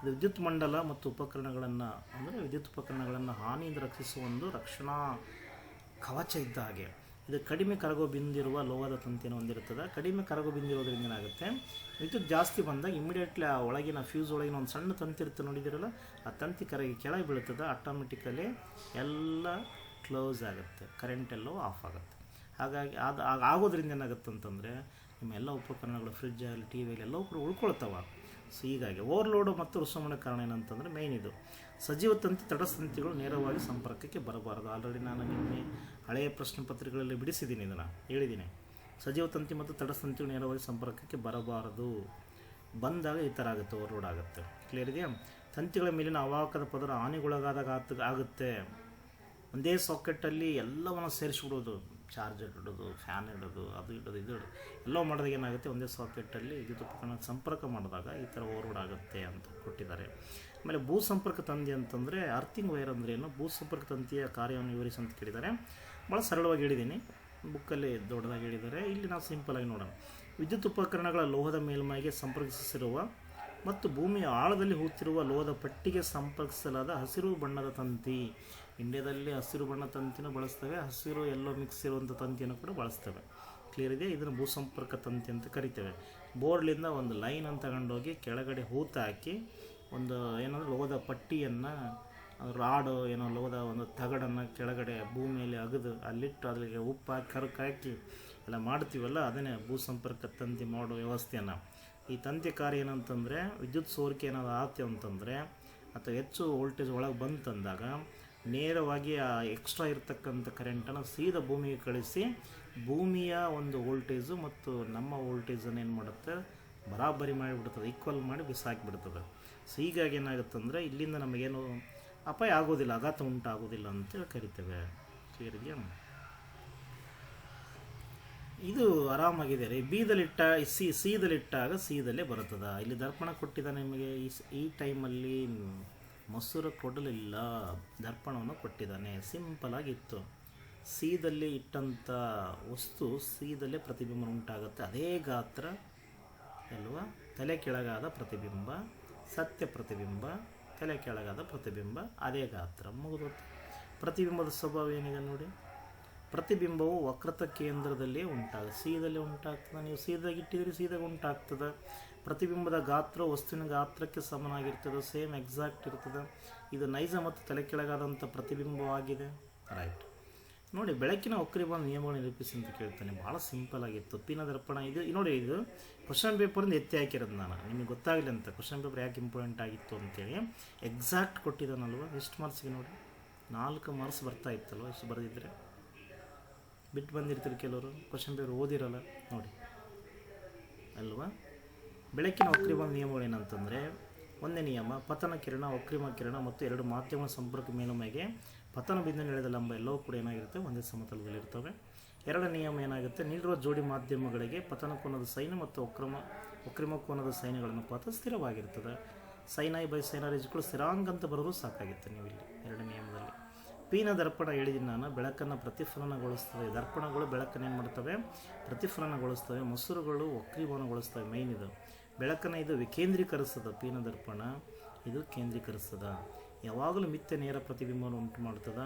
Speaker 1: ಇದು ವಿದ್ಯುತ್ ಮಂಡಲ ಮತ್ತು ಉಪಕರಣಗಳನ್ನು ಅಂದರೆ ವಿದ್ಯುತ್ ಉಪಕರಣಗಳನ್ನು ಹಾನಿಯಿಂದ ರಕ್ಷಿಸುವ ಒಂದು ರಕ್ಷಣಾ ಕವಚ ಇದ್ದ ಹಾಗೆ. ಇದು ಕಡಿಮೆ ಕರಗೋ ಬಿಂದಿರುವ ಲೋಹದ ತಂತಿಯನ್ನು ಹೊಂದಿರುತ್ತದೆ. ಕಡಿಮೆ ಕರಗೋ ಬಿಂದಿರೋದ್ರಿಂದ ಏನಾಗುತ್ತೆ, ವಿದ್ಯುತ್ ಜಾಸ್ತಿ ಬಂದಾಗ ಇಮಿಡಿಯೇಟ್ಲಿ ಆ ಒಳಗಿನ ಫ್ಯೂಸ್ ಒಳಗಿನ ಒಂದು ಸಣ್ಣ ತಂತಿ ಇರುತ್ತೆ ನೋಡಿದಿರಲ್ಲ, ಆ ತಂತಿ ಕರಗಿ ಕೆಳಗೆ ಬೀಳ್ತದೆ. ಆಟೋಮೆಟಿಕಲಿ ಎಲ್ಲ ಕ್ಲೋಸ್ ಆಗುತ್ತೆ, ಕರೆಂಟ್ ಎಲ್ಲೋ ಆಫ್ ಆಗುತ್ತೆ. ಹಾಗಾಗಿ ಆಗೋದ್ರಿಂದ ಏನಾಗುತ್ತೆ ಅಂತಂದರೆ ನಿಮ್ಮ ಎಲ್ಲ ಉಪಕರಣಗಳು ಫ್ರಿಜ್ ಆಗಲಿ ಟಿ ವಿ ಆಗಲಿ ಎಲ್ಲವೂ ಕೂಡ ಉಳ್ಕೊಳ್ತಾವೆ. ಸೊ ಹೀಗಾಗಿ ಓವರ್ಲೋಡು ಮತ್ತು ಋಸುಮಂಡಲ ಕಾರಣ ಏನಂತಂದರೆ ಮೇಯ್ನ್ ಇದು. ಸಜೀವ ತಂತಿ ತಟಸ್ಥಂತಿಗಳು ನೇರವಾಗಿ ಸಂಪರ್ಕಕ್ಕೆ ಬರಬಾರದು. ಆಲ್ರೆಡಿ ನಾನು ನಿನ್ನೆ ಹಳೆಯ ಪ್ರಶ್ನೆ ಪತ್ರಿಕೆಗಳಲ್ಲಿ ಬಿಡಿಸಿದ್ದೀನಿ, ಇದನ್ನು ಹೇಳಿದ್ದೀನಿ. ಸಜೀವ ತಂತಿ ಮತ್ತು ತಟಸ್ಥಂತಿಗಳು ನೇರವಾಗಿ ಸಂಪರ್ಕಕ್ಕೆ ಬರಬಾರದು. ಬಂದಾಗ ಈ ಥರ ಆಗುತ್ತೆ, ಓವರ್ಲೋಡ್ ಆಗುತ್ತೆ. ಕ್ಲಿಯರ್ ಇದೆಯಾ? ತಂತಿಗಳ ಮೇಲಿನ ಅವಾಹಕದ ಪದರ ಹಾನಿಗೊಳಗಾದಾಗ ಆಗುತ್ತೆ. ಒಂದೇ ಸಾಕೆಟಲ್ಲಿ ಎಲ್ಲವನ್ನು ಸೇರಿಸ್ಬಿಡೋದು, ಚಾರ್ಜರ್ ಇಡೋದು, ಫ್ಯಾನ್ ಇಡೋದು, ಅದು ಇಡೋದು, ಇದು ಇಡೋದು, ಎಲ್ಲ ಮಾಡಿದಾಗ ಏನಾಗುತ್ತೆ, ಒಂದೇ ಸಾಕೆಟಲ್ಲಿ ವಿದ್ಯುತ್ ಉಪಕರಣ ಸಂಪರ್ಕ ಮಾಡಿದಾಗ ಈ ಥರ ಓವರ್ಲೋಡ್ ಆಗುತ್ತೆ ಅಂತ ಕೊಟ್ಟಿದ್ದಾರೆ. ಆಮೇಲೆ ಭೂ ಸಂಪರ್ಕ ತಂತಿ ಅಂತಂದರೆ ಅರ್ಥಿಂಗ್ ವೈರ್ ಅಂದರೆ ಏನು, ಭೂ ಸಂಪರ್ಕ ತಂತಿಯ ಕಾರ್ಯವನ್ನು ವಿವರಿಸಿ ಅಂತ ಕೇಳಿದ್ದಾರೆ. ಭಾಳ ಸರಳವಾಗಿ ಹೇಳಿದ್ದೀನಿ, ಬುಕ್ಕಲ್ಲಿ ದೊಡ್ಡದಾಗಿ ಹೇಳಿದ್ದಾರೆ. ಇಲ್ಲಿ ನಾವು ಸಿಂಪಲಾಗಿ ನೋಡೋಣ. ವಿದ್ಯುತ್ ಉಪಕರಣಗಳ ಲೋಹದ ಮೇಲ್ಮೈಗೆ ಸಂಪರ್ಕಿಸಿರುವ ಮತ್ತು ಭೂಮಿಯ ಆಳದಲ್ಲಿ ಹೂತಿರುವ ಲೋಹದ ಪಟ್ಟಿಗೆ ಸಂಪರ್ಕಿಸಲಾದ ಹಸಿರು ಬಣ್ಣದ ತಂತಿ. ಇಂಡಿಯಾದಲ್ಲಿ ಹಸಿರು ಬಣ್ಣದ ತಂತಿನೂ ಬಳಸ್ತೇವೆ, ಹಸಿರು ಎಲ್ಲೋ ಮಿಕ್ಸ್ ಇರುವಂಥ ತಂತಿಯನ್ನು ಕೂಡ ಬಳಸ್ತೇವೆ. ಕ್ಲಿಯರ್ ಇದೆ? ಇದನ್ನು ಭೂಸಂಪರ್ಕ ತಂತಿ ಅಂತ ಕರಿತೇವೆ. ಬೋರ್ಡ್ಲಿಂದ ಒಂದು ಲೈನನ್ನು ತಗೊಂಡೋಗಿ ಕೆಳಗಡೆ ಹೂತಾಕಿ ಒಂದು ಏನಂದರೆ ಲೋಹದ ಪಟ್ಟಿಯನ್ನು, ರಾಡು ಏನೋ ಲೋಹದ ಒಂದು ತಗಡನ್ನು ಕೆಳಗಡೆ ಭೂಮಿಯಲ್ಲಿ ಅಗೆದು ಅಲ್ಲಿಟ್ಟು ಅಲ್ಲಿಗೆ ಉಪ್ಪು ಹಾಕಿ ಕರಕು ಹಾಕಿ ಎಲ್ಲ ಮಾಡ್ತೀವಲ್ಲ, ಅದನ್ನೇ ಭೂಸಂಪರ್ಕ ತಂತಿ ಮಾಡೋ ವ್ಯವಸ್ಥೆಯನ್ನು. ಈ ತಂತಿ ಕಾರ್ಯ ಏನಂತಂದರೆ ವಿದ್ಯುತ್ ಸೋರಿಕೆ ಏನಾದ್ರು ಆಯ್ತು ಅಂತಂದರೆ ಅಥವಾ ಹೆಚ್ಚು ವೋಲ್ಟೇಜ್ ಒಳಗೆ ಬಂತಂದಾಗ ನೇರವಾಗಿ ಆ ಎಕ್ಸ್ಟ್ರಾ ಇರ್ತಕ್ಕಂಥ ಕರೆಂಟನ್ನು ಸೀದಾ ಭೂಮಿಗೆ ಕಳಿಸಿ ಭೂಮಿಯ ಒಂದು ವೋಲ್ಟೇಜು ಮತ್ತು ನಮ್ಮ ವೋಲ್ಟೇಜನ್ನು ಏನು ಮಾಡುತ್ತೆ, ಬರಾಬರಿ ಮಾಡಿಬಿಡ್ತದೆ, ಈಕ್ವಲ್ ಮಾಡಿ ಬಿಸಾಕಿಬಿಡ್ತದೆ. ಸೊ ಹೀಗಾಗಿ ಏನಾಗುತ್ತೆ ಅಂದರೆ ಇಲ್ಲಿಂದ ನಮಗೇನು ಅಪಾಯ ಆಗೋದಿಲ್ಲ, ಆಘಾತ ಉಂಟಾಗೋದಿಲ್ಲ ಅಂತೇಳಿ ಕರಿತೇವೆ. ಕ್ಲಿಯರ್ ಇದೆಯಾ? ಇದು ಆರಾಮಾಗಿದೆ ರೀ. ಬೀದಲ್ಲಿಟ್ಟ ಸೀದಲ್ಲಿಟ್ಟಾಗ ಸೀದಲ್ಲೇ ಬರುತ್ತದೆ. ಇಲ್ಲಿ ದರ್ಪಣ ಕೊಟ್ಟಿದ್ದಾನೆ ನಿಮಗೆ. ಈ ಟೈಮಲ್ಲಿ ಮಸೂರ ಕೊಡಲಿಲ್ಲ, ದರ್ಪಣವನ್ನು ಕೊಟ್ಟಿದ್ದಾನೆ. ಸಿಂಪಲಾಗಿತ್ತು. ಸೀದಲ್ಲಿ ಇಟ್ಟಂಥ ವಸ್ತು ಸೀದಲ್ಲೇ ಪ್ರತಿಬಿಂಬ ಉಂಟಾಗುತ್ತೆ. ಅದೇ ಗಾತ್ರ ಅಲ್ವಾ? ತಲೆ ಕೆಳಗಾದ ಪ್ರತಿಬಿಂಬ, ಸತ್ಯ ಪ್ರತಿಬಿಂಬ, ತಲೆ ಕೆಳಗಾದ ಪ್ರತಿಬಿಂಬ, ಅದೇ ಗಾತ್ರ, ಮುಗಿದು. ಪ್ರತಿಬಿಂಬದ ಸ್ವಭಾವ ಏನಿದೆ ನೋಡಿ. ಪ್ರತಿಬಿಂಬವು ವಕ್ರತ ಕೇಂದ್ರದಲ್ಲೇ ಸೀದಲ್ಲೇ ಉಂಟಾಗ್ತದೆ. ನೀವು ಸೀದಾಗ ಇಟ್ಟಿದ್ದೀರಿ, ಸೀದಾಗ ಉಂಟಾಗ್ತದೆ. ಪ್ರತಿಬಿಂಬದ ಗಾತ್ರ ವಸ್ತುವಿನ ಗಾತ್ರಕ್ಕೆ ಸಮನಾಗಿರ್ತದೆ, ಸೇಮ್ ಎಕ್ಸಾಕ್ಟ್ ಇರ್ತದೆ. ಇದು ನೈಜ ಮತ್ತು ತಲೆ ಕೆಳಗಾದಂಥ ಪ್ರತಿಬಿಂಬವಾಗಿದೆ. ರೈಟ್. ನೋಡಿ, ಬೆಳಕಿನ ವಕ್ರೀಭವನ ನಿಯಮಗಳನ್ನು ನಿರೂಪಿಸಿ ಅಂತ ಕೇಳ್ತಾನೆ. ಭಾಳ ಸಿಂಪಲ್ ಆಗಿತ್ತು. ಪಿನ ದರ್ಪಣ ಇದು ನೋಡಿ, ಇದು ಕ್ವಶನ್ ಪೇಪರಿಂದ ಎತ್ತಿ ಹಾಕಿರೋದು ನಾನು, ನಿಮಗೆ ಗೊತ್ತಾಗಲಿ ಅಂತ. ಕ್ವಶನ್ ಪೇಪರ್ ಯಾಕೆ ಇಂಪಾರ್ಟೆಂಟ್ ಆಗಿತ್ತು ಅಂತೇಳಿ ಎಕ್ಸಾಕ್ಟ್ ಕೊಟ್ಟಿದ್ದಾನಲ್ವ. ಎಷ್ಟು ಮಾರ್ಕ್ಸಿಗೆ ನೋಡಿ, 4 ಮಾರ್ಕ್ಸ್ ಬರ್ತಾ ಇತ್ತಲ್ವ. ಎಷ್ಟು ಬರೆದಿದ್ದರೆ ಬಿಟ್ಟು ಬಂದಿರ್ತೀರಿ ಕೆಲವರು, ಕ್ವಶನ್ ಪೇಪರ್ ಓದಿರಲ್ಲ ನೋಡಿ ಅಲ್ವಾ. ಬೆಳಕಿನ ವಕ್ರೀಭವನ ನಿಯಮಗಳೇನಂತಂದರೆ, ಒಂದೇ ನಿಯಮ, ಪತನ ಕಿರಣ, ವಕ್ರೀಮ ಕಿರಣ ಮತ್ತು 2 ಮಾಧ್ಯಮ ಸಂಪರ್ಕ ಮೇಲುಮೆಗೆ ಪತನ ಬಿಂದು ನಡೆದ ಲಂಬ ಎಲ್ಲವೂ ಕೂಡ ಏನಾಗಿರುತ್ತೆ, ಒಂದೇ ಸಮತಲದಲ್ಲಿರ್ತವೆ. 2 ನಿಯಮ ಏನಾಗುತ್ತೆ, ನೀಡಿರುವ ಜೋಡಿ ಮಾಧ್ಯಮಗಳಿಗೆ ಪತನ ಕೋನದ ಸೈನ್ ಮತ್ತು ವಕ್ರೀಮ ಕೋನದ ಸೈನ್ಗಳ ಅನುಪಾತ ಸ್ಥಿರವಾಗಿರ್ತದೆ. Sine i by sine r ಇಜ್ಗಳು ಸ್ಥಿರಾಂಕ ಅಂತ ಬರೋದು ಸಾಕಾಗಿತ್ತು ನೀವು ಇಲ್ಲಿ 2 ನಿಯಮದಲ್ಲಿ. ಪಿನ ದರ್ಪಣ ಹೇಳಿದ್ದೀನಿ ನಾನು, ಬೆಳಕನ್ನು ಪ್ರತಿಫಲನಗೊಳಿಸ್ತವೆ. ದರ್ಪಣಗಳು ಬೆಳಕನ್ನು ಏನು ಮಾಡ್ತವೆ, ಪ್ರತಿಫಲನಗೊಳಿಸ್ತವೆ. ಮಸೂರಗಳು ವಕ್ರೀಭವನಗೊಳಿಸ್ತವೆ. ಮೈನ್ ಇದು. ಬೆಳಕನ್ನು ಇದು ವಿಕೇಂದ್ರೀಕರಿಸ್ತದ ಪೀನ ದರ್ಪಣ, ಇದು ಕೇಂದ್ರೀಕರಿಸ್ತದ. ಯಾವಾಗಲೂ ಮಿಥ್ಯ ನೇರ ಪ್ರತಿಬಿಂಬವನ್ನು ಉಂಟು ಮಾಡ್ತದ,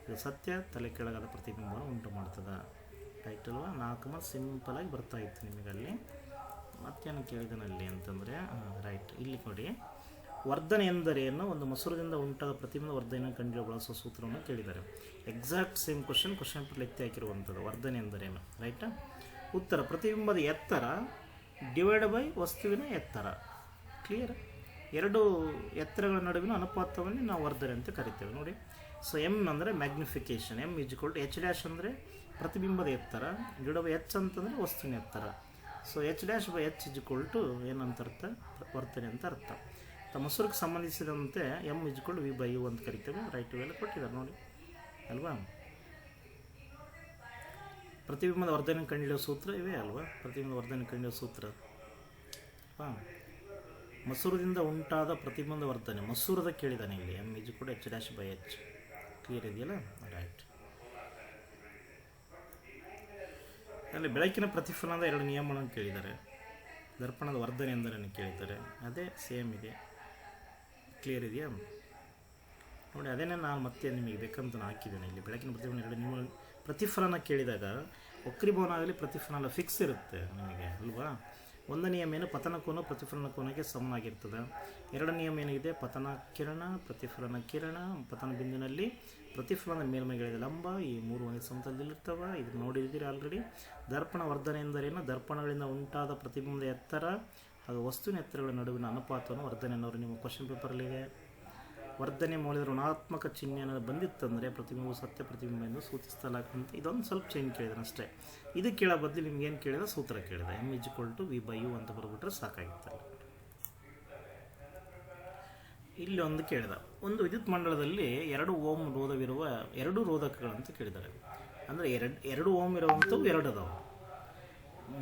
Speaker 1: ಇದು ಸತ್ಯ ತಲೆ ಕೆಳಗಾದ ಪ್ರತಿಬಿಂಬವನ್ನು ಉಂಟು ಮಾಡ್ತದ. ರೈಟ್ ಅಲ್ವಾ? 4 ಮಾರ್ಕ್ಸ್ ಸಿಂಪಲಾಗಿ ಬರ್ತಾ ಇತ್ತು ನಿಮಗಲ್ಲಿ. ಮತ್ತೇನು ಕೇಳಿದನಲ್ಲಿ ಅಂತಂದರೆ ರೈಟ್, ಇಲ್ಲಿ ನೋಡಿ, ವರ್ಧನೆ ಎಂದರೇನು, ಒಂದು ಮಸೂರದಿಂದ ಉಂಟಾದ ಪ್ರತಿಬಿಂಬದ ವರ್ಧನೆಯನ್ನು ಕಂಡುಹಿಡಿಯಲು ಬಳಸುವ ಸೂತ್ರವನ್ನು ಕೇಳಿದ್ದಾರೆ. ಎಕ್ಸಾಕ್ಟ್ ಸೇಮ್ ಕ್ವಶನ್ ಪೇಪರ್ ಎತ್ತಿ ಹಾಕಿರುವಂಥದ್ದು. ವರ್ಧನೆ ಎಂದರೇನು? ರೈಟಾ? ಉತ್ತರ ಪ್ರತಿಬಿಂಬದ ಎತ್ತರ ಡಿವೈಡ್ ಬೈ ವಸ್ತುವಿನ ಎತ್ತರ. ಕ್ಲಿಯರ್? ಎರಡು ಎತ್ತರಗಳ ನಡುವಿನ ಅನುಪಾತವನ್ನು ನಾವು ವರ್ಧನೆ ಅಂತ ಕರಿತೇವೆ ನೋಡಿ. ಸೊ ಎಮ್ ಅಂದರೆ magnification, M equal to H dash ಅಂದರೆ ಪ್ರತಿಬಿಂಬದ ಎತ್ತರ, ಡಿವೈಡ್ ಬೈ ಎಚ್ ಅಂತಂದರೆ ವಸ್ತುವಿನ ಎತ್ತರ. So H dash by H equal to ಏನಂತ ಅರ್ಥ? ವರ್ಧನೆ ಅಂತ ಅರ್ಥ. ಮಸೂರಕ್ಕೆ ಸಂಬಂಧಿಸಿದಂತೆ M equal V by U ಅಂತ ಕರಿತೇವೆ. ರೈಟ್ ಇವೆಲ್ಲ ಕೊಟ್ಟಿದ್ದಾರೆ ನೋಡಿ ಅಲ್ವಾ? ಪ್ರತಿಬಿಂಬದ ವರ್ಧನೆ ಕಂಡುಹಿಡಿಯೋ ಸೂತ್ರ ಇವೇ ಅಲ್ವಾ? ಪ್ರತಿಬಿಂಬದ ವರ್ಧನೆ ಕಂಡುಹಿಡಿಯೋ ಸೂತ್ರ ಹಾಂ, ಮಸೂರದಿಂದ ಉಂಟಾದ ಪ್ರತಿಬಿಂಬದ ವರ್ಧನೆ, ಮಸೂರದ ಕೇಳಿದಾನೆ ಇಲ್ಲಿ. M equal to H dash by H. Clear ಇದೆಯಲ್ಲ? ರೈಟ್. ಅಲ್ಲಿ ಬೆಳಕಿನ ಪ್ರತಿಫಲನದ 2 ನಿಯಮಗಳನ್ನು ಕೇಳಿದ್ದಾರೆ. ದರ್ಪಣದ ವರ್ಧನೆ ಎಂದರೇನು ಕೇಳಿದ್ದಾರೆ, ಅದೇ ಸೇಮ್ ಇದೆ. ಕ್ಲಿಯರ್ ಇದೆಯಾ ನೋಡಿ? ಅದೇನೇ ನಾನು ಮತ್ತೆ ನಿಮಗೆ ಬೇಕಂತ ಹಾಕಿದ್ದೇನೆ ಇಲ್ಲಿ. ಬೆಳಕಿನ ಪ್ರತಿಫಲನ 2 ನಿಯಮ. ಪ್ರತಿಫಲನ ಕೇಳಿದಾಗ ವಕ್ರೀಭವನ ಆಗಲಿ ಪ್ರತಿಫಲನ ಫಿಕ್ಸ್ ಇರುತ್ತೆ ನಿಮಗೆ ಅಲ್ವಾ? ಒಂದು ನಿಯಮ ಏನು? ಪತನ ಕೋನ ಪ್ರತಿಫಲನ ಕೋನಕ್ಕೆ ಸಮನಾಗಿರ್ತದೆ. 2 ನಿಯಮ ಏನಿದೆ? ಪತನ ಕಿರಣ, ಪ್ರತಿಫಲನ ಕಿರಣ, ಪತನ ಬಿಂದುವಿನಲ್ಲಿ ಪ್ರತಿಫಲನ ಮೇಲ್ಮೈಗಳಿದೆ ಲಂಬ, ಈ 3 ಒಂದೇ ಸಮತಲದಲ್ಲಿರ್ತವೆ. ಇದು ನೋಡಿದ್ದೀರಿ ಆಲ್ರೆಡಿ. ದರ್ಪಣ ವರ್ಧನೆ ಎಂದರೇನು? ದರ್ಪಣಗಳಿಂದ ಉಂಟಾದ ಪ್ರತಿಬಿಂಬದ ಎತ್ತರ ಹಾಗೂ ವಸ್ತುವಿನ ಎತ್ತರಗಳ ನಡುವಿನ ಅನುಪಾತವನ್ನು ವರ್ಧನೆ ಅನ್ನೋರು ನಿಮ್ಮ ಕ್ವಶನ್ ಪೇಪರಲ್ಲಿದೆ. ವರ್ಧನೆ ಮೌಲ್ಯದ ಋಣಾತ್ಮಕ ಚಿಹ್ನೆಯನ್ನು ಬಂದಿತ್ತಂದರೆ ಪ್ರತಿಬಿಂಬವು ಸತ್ಯ ಪ್ರತಿಬಿಂಬ ಎಂದು ಸೂಚಿಸಲಾಗುವಂತೆ. ಇದೊಂದು ಸ್ವಲ್ಪ ಚೇಂಜ್ ಕೇಳಿದಾನೆ ಅಷ್ಟೇ. ಇದು ಕೇಳೋ ಬದಲು ನಿಮ್ಗೆ ಏನು ಕೇಳಿದ? ಸೂತ್ರ ಕೇಳಿದ. M equal to V by U ಅಂತ ಬರ್ಬಿಟ್ರೆ ಸಾಕಾಗಿತ್ತಲ್ಲ. ಇಲ್ಲಿ ಒಂದು ಕೇಳಿದ, ಒಂದು ವಿದ್ಯುತ್ ಮಂಡಲದಲ್ಲಿ 2 ಓಮ್ ರೋಧವಿರುವ 2 ರೋಧಕಗಳಂತ ಕೇಳಿದ್ದಾರೆ. ಅಂದರೆ 2 ಓಮ್ ಇರುವಂಥವು 2 ಅದಾವೆ.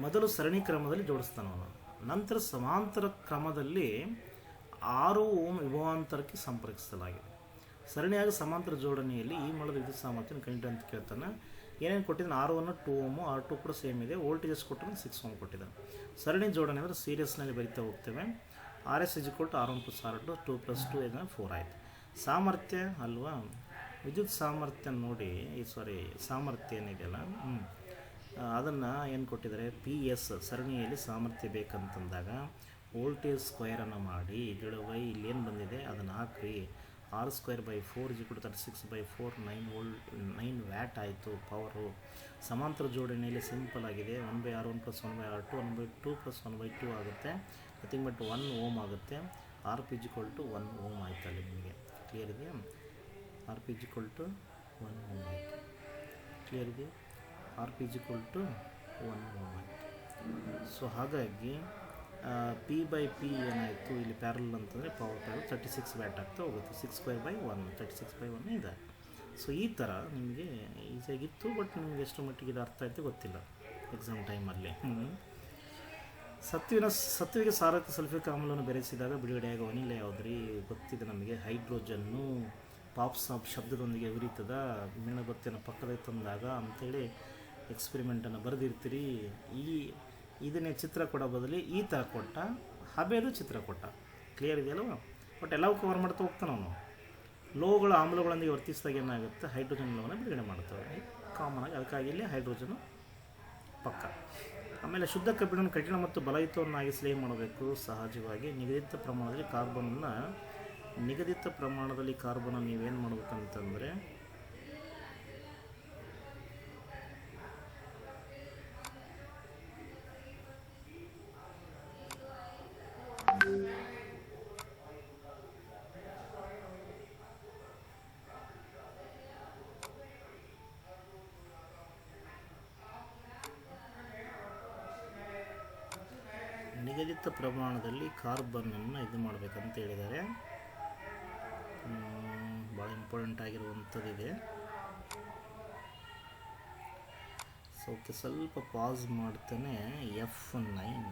Speaker 1: ಮೊದಲು ಸರಣಿ ಕ್ರಮದಲ್ಲಿ ಜೋಡಿಸ್ತಾನೆ ಅವನು, ನಂತರ ಸಮಾಂತರ ಕ್ರಮದಲ್ಲಿ 6 ಓಮ್ ವಿಭವಾಂತರಕ್ಕೆ ಸಂಪರ್ಕಿಸಲಾಗಿದೆ. ಸರಣಿಯಾಗಿ ಸಮಾಂತರ ಜೋಡಣೆಯಲ್ಲಿ ಈ ಮೂಲದ ವಿದ್ಯುತ್ ಸಾಮರ್ಥ್ಯ ಕಂಡು ಅಂತ ಕೇಳ್ತಾನೆ. ಏನೇನು ಕೊಟ್ಟಿದ್ದಾನೆ? R1 2 ಓಮು, R2 ಕೂಡ ಸೇಮ್ ಇದೆ. ವೋಲ್ಟೇಜಸ್ ಕೊಟ್ಟರೆ 6 ಓಮ್ ಕೊಟ್ಟಿದ್ದಾನೆ. ಸರಣಿ ಜೋಡಣೆ ಅಂದರೆ ಸೀರಿಯಸ್ನಲ್ಲಿ ಬರಿತಾ ಹೋಗ್ತೇವೆ. RS equal to R1 + R2 2 + 2 ಇದನ್ನು 4 ಆಯಿತು. ಸಾಮರ್ಥ್ಯ ಅಲ್ವಾ? ವಿದ್ಯುತ್ ಸಾಮರ್ಥ್ಯ ನೋಡಿ, ಸಾಮರ್ಥ್ಯ ಏನಿದೆಯಲ್ಲ ಅದನ್ನು ಏನು ಕೊಟ್ಟಿದ್ದಾರೆ? PS ಸರಣಿಯಲ್ಲಿ ಸಾಮರ್ಥ್ಯ ಬೇಕಂತಂದಾಗ ವೋಲ್ಟೇಜ್ ಸ್ಕ್ವೇರನ್ನು ಮಾಡಿ ಡಿವೈಡ್ ಇಲ್ಲೇನು ಬಂದಿದೆ ಅದನ್ನು ಹಾಕಿ. R²/4 = 36/4 9 ವ್ಯಾಟ್ ಆಯಿತು ಪವರು. ಸಮಾಂತರ ಜೋಡಣೆಯಲ್ಲಿ ಸಿಂಪಲ್ ಆಗಿದೆ. 1/R1 + 1/R2 1/2 + 1/2 ಆಗುತ್ತೆ. ನಥಿಂಗ್ ಬಟ್ 1 ಓಮ್ ಆಗುತ್ತೆ. RP = 1 ಓಮ್ ಆಯ್ತು ಅಲ್ಲಿ ನಿಮಗೆ. ಕ್ಲಿಯರ್ ಇದೆಯಾ? RP = 1 ಓಮ್ ಆಯಿತು. ಕ್ಲಿಯರ್ ಇದೆಯಾ? RP = 1 ಓಮ್ ಆಯಿತು. ಸೊ ಹಾಗಾಗಿ P/P ಏನಾಯಿತು ಇಲ್ಲಿ? ಪ್ಯಾರಲ್ ಅಂತಂದರೆ ಪವರ್ ಪ್ಯಾರಲ್ 36 ವ್ಯಾಟ್ ಆಗ್ತಾ ಹೋಗುತ್ತೆ. 6/1 36/1 ಇದೆ. ಸೊ ಈ ಥರ ನಿಮಗೆ ಈಸಿಯಾಗಿತ್ತು. ಬಟ್ ನಿಮಗೆ ಎಷ್ಟು ಮಟ್ಟಿಗೆ ಇದು ಅರ್ಥ ಆಯಿತು ಗೊತ್ತಿಲ್ಲ ಎಕ್ಸಾಮ್ ಟೈಮಲ್ಲಿ. ಸತ್ವಿಗೆ ಸಾರಕ ಸಲ್ಫ್ಯೂರಿಕ್ ಆಮ್ಲವನ್ನು ಬೆರೆಸಿದಾಗ ಬಿಡುಗಡೆಯಾಗುವ ಅನಿಲ ಯಾವುದ್ರಿ? ಗೊತ್ತಿದೆ ನಮಗೆ. ಹೈಡ್ರೋಜನ್ನು ಪಾಪ್ಸ್ ಶಬ್ದದೊಂದಿಗೆ ಉರಿತದ, ಮೇಣಬತ್ತಿಯನ್ನು ಪಕ್ಕದಲ್ಲಿ ತಂದಾಗ ಅಂಥೇಳಿ ಎಕ್ಸ್ಪೆರಿಮೆಂಟನ್ನು ಬರೆದಿರ್ತೀರಿ. ಇದನ್ನೇ ಚಿತ್ರ ಕೊಡೋ ಬದಲಿ ಈ ಥರ ಕೊಟ್ಟ, ಹಬೆದು ಚಿತ್ರ ಕೊಟ್ಟ. ಕ್ಲಿಯರ್ ಇದೆಯಲ್ವ? ಬಟ್ ಎಲ್ಲವೂ ಕವರ್ ಮಾಡ್ತಾ ಹೋಗ್ತಾನೆ ಅವನು. ಲೋಹಗಳು ಆಮ್ಲಗಳೊಂದಿಗೆ ವರ್ತಿಸಿದಾಗ ಏನಾಗುತ್ತೆ? ಹೈಡ್ರೋಜನ್ ಲೋಹನ ಬಿಡುಗಡೆ ಮಾಡ್ತವೆ ಕಾಮನಾಗಿ. ಅದಕ್ಕಾಗಿ ಇಲ್ಲಿ ಹೈಡ್ರೋಜನು ಪಕ್ಕ. ಆಮೇಲೆ ಶುದ್ಧ ಕಬ್ಬಿಣವನ್ನು ಕಠಿಣ ಮತ್ತು ಬಲಯುತವನ್ನಾಗಿ ಸ್ಲೇವ್ ಮಾಡಬೇಕು. ಸಹಜವಾಗಿ ನಿಗದಿತ ಪ್ರಮಾಣದಲ್ಲಿ ಕಾರ್ಬನನ್ನು ನೀವೇನು ಮಾಡ್ಬೇಕಂತಂದರೆ ನಿಗದಿತ ಪ್ರಮಾಣದಲ್ಲಿ ಕಾರ್ಬನನ್ನು ಇದು ಮಾಡಬೇಕಂತ ಹೇಳಿದ್ದಾರೆ. ಭಾಳ ಇಂಪಾರ್ಟೆಂಟ್ ಆಗಿರುವಂಥದ್ದಿದೆ. ಸೊ ಓಕೆ, ಸ್ವಲ್ಪ ಪಾಸ್ ಮಾಡ್ತಾನೆ. F9